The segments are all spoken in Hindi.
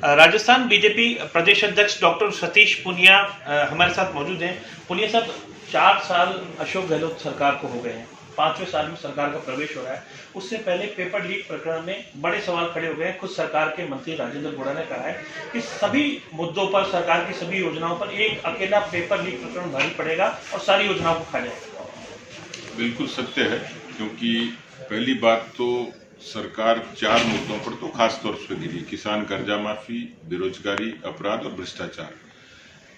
राजस्थान बीजेपी प्रदेश अध्यक्ष डॉक्टर सतीश पूनिया हमारे साथ मौजूद हैं। पूनिया साहब, 4 साल अशोक गहलोत सरकार को हो गए हैं, 5वें साल में सरकार का प्रवेश हो रहा है। उससे पहले पेपर लीक प्रकरण में बड़े सवाल खड़े हो गए हैं। खुद सरकार के मंत्री राजेंद्र गोड़ा ने कहा है कि सभी मुद्दों पर, सरकार की सभी योजनाओं पर एक अकेला पेपर लीक प्रकरण भारी पड़ेगा और सारी योजनाओं को खा जाएगा। बिल्कुल सत्य है, क्योंकि पहली बात तो सरकार 4 मुद्दों पर तो खास तौर पर गिरी: किसान कर्जा माफी, बेरोजगारी, अपराध और भ्रष्टाचार।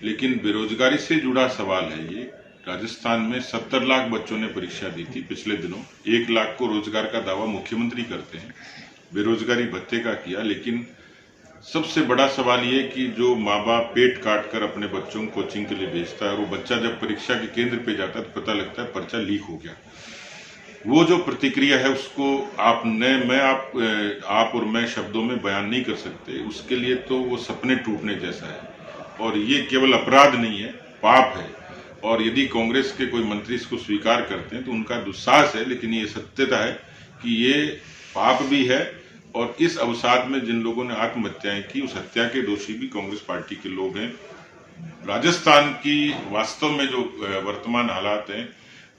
लेकिन बेरोजगारी से जुड़ा सवाल है ये। राजस्थान में 70 लाख बच्चों ने परीक्षा दी थी पिछले दिनों। 1 लाख को रोजगार का दावा मुख्यमंत्री करते हैं, बेरोजगारी भत्ते का किया। लेकिन सबसे बड़ा सवाल ये कि जो माँ बाप पेट काट कर अपने बच्चों को कोचिंग के लिए भेजता है और वो बच्चा जब परीक्षा के केंद्र पे जाता है तो पता लगता है पर्चा लीक हो गया। वो जो प्रतिक्रिया है उसको आप और मैं शब्दों में बयान नहीं कर सकते। उसके लिए तो वो सपने टूटने जैसा है, और ये केवल अपराध नहीं है, पाप है। और यदि कांग्रेस के कोई मंत्री इसको स्वीकार करते हैं तो उनका दुस्साहस है, लेकिन ये सत्यता है कि ये पाप भी है। और इस अवसाद में जिन लोगों ने आत्महत्याएं की, उस हत्या के दोषी भी कांग्रेस पार्टी के लोग हैं। राजस्थान की वास्तव में जो वर्तमान हालात हैं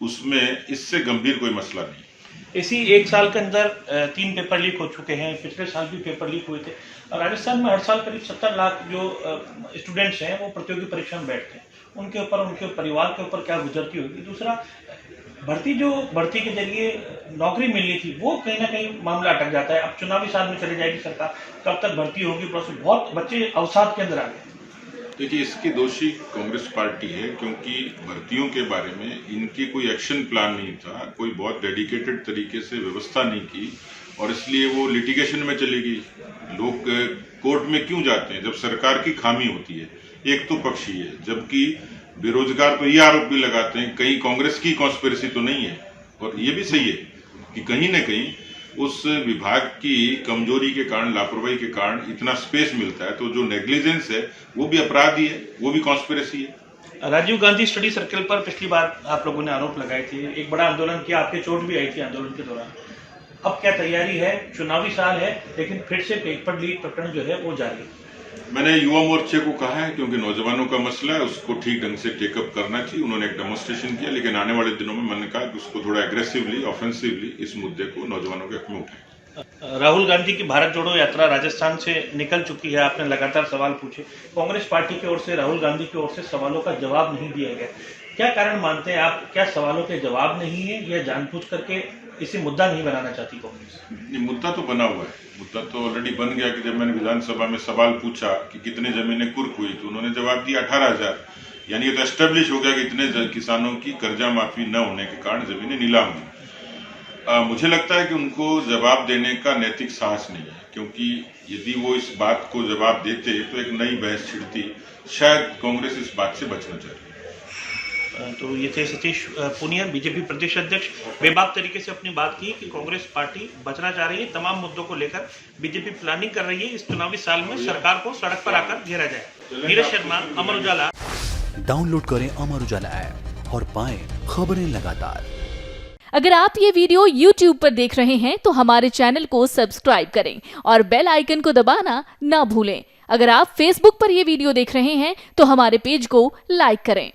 उसमें इससे गंभीर कोई मसला नहीं। इसी 1 साल के अंदर 3 पेपर लीक हो चुके हैं। पिछले साल भी पेपर लीक हुए थे। राजस्थान में हर साल करीब 70 लाख जो स्टूडेंट्स हैं वो प्रतियोगी परीक्षा में बैठते हैं। उनके ऊपर, उनके परिवार के ऊपर क्या गुजरती होगी। दूसरा, भर्ती के जरिए नौकरी मिलनी थी, वो कहीं ना कहीं मामला अटक जाता है। अब चुनावी साल में चली जाएगी सरकार, कब तक भर्ती होगी, बहुत बच्चे अवसाद के अंदर आ गए। देखिए, इसकी दोषी कांग्रेस पार्टी है, क्योंकि भर्तियों के बारे में इनकी कोई एक्शन प्लान नहीं था, कोई बहुत डेडिकेटेड तरीके से व्यवस्था नहीं की, और इसलिए वो लिटिगेशन में चली गई। लोग कोर्ट में क्यों जाते हैं जब सरकार की खामी होती है? एक तो पक्ष ही है, जबकि बेरोजगार तो ये आरोप भी लगाते हैं कहीं कांग्रेस की कॉन्स्पिरेसी तो नहीं है। और ये भी सही है कि कहीं न कहीं उस विभाग की कमजोरी के कारण, लापरवाही के कारण इतना स्पेस मिलता है, तो जो नेग्लिजेंस है वो भी अपराध ही है, वो भी कॉन्स्पिरेसी है। राजीव गांधी स्टडी सर्कल पर पिछली बार आप लोगों ने आरोप लगाए थे, एक बड़ा आंदोलन किया, आपके चोट भी आई थी आंदोलन के दौरान। अब क्या तैयारी है? चुनावी साल है, लेकिन फिर से पेपर लीक प्रकरण जो है वो जारी है। मैंने युवा मोर्चे को कहा है, क्योंकि नौजवानों का मसला है, उसको ठीक ढंग से टेकअप करना चाहिए। उन्होंने एक डेमोन्स्ट्रेशन किया, लेकिन आने वाले दिनों में मैंने कहा कि उसको थोड़ा एग्रेसिवली, ऑफेंसिवली इस मुद्दे को नौजवानों के हक में उठाएं। राहुल गांधी की भारत जोड़ो यात्रा राजस्थान से निकल चुकी है। आपने लगातार सवाल पूछे, कांग्रेस पार्टी की ओर से, राहुल गांधी की ओर से सवालों का जवाब नहीं दिया गया। क्या कारण मानते हैं आप? क्या सवालों के जवाब नहीं है, या जानबूझ करके इसे मुद्दा नहीं बनाना चाहती कांग्रेस? मुद्दा तो बना हुआ है। मुद्दा तो ऑलरेडी बन गया कि जब मैंने विधानसभा में सवाल पूछा कि कितने जमीनें कुर्क हुई, तो उन्होंने जवाब दिया 18,000। यानी ये तो एस्टेब्लिश हो गया कि इतने किसानों की कर्जा माफी न होने के कारण जमीनें नीलाम हुई। मुझे लगता है कि उनको जवाब देने का नैतिक साहस नहीं है, क्योंकि यदि वो इस बात को जवाब देते तो एक नई बहस छिड़ती। शायद कांग्रेस इस बात से बचना चाहती। तो ये थे सतीश पूनिया, बीजेपी प्रदेश अध्यक्ष। बेबाक तरीके से अपनी बात की कि कांग्रेस पार्टी बचना चाह रही है, तमाम मुद्दों को लेकर बीजेपी प्लानिंग कर रही है। इस चुनावी साल में सरकार को सड़क पर आकर घेरा जाए। नीरज शर्मा, अमर उजाला। डाउनलोड करें अमर उजाला ऐप और पाएं खबरें लगातार। अगर आप ये वीडियो YouTube पर देख रहे हैं तो हमारे चैनल को सब्सक्राइब करें और बेल आइकन को दबाना ना भूलें। अगर आप Facebook पर ये वीडियो देख रहे हैं तो हमारे पेज को लाइक करें।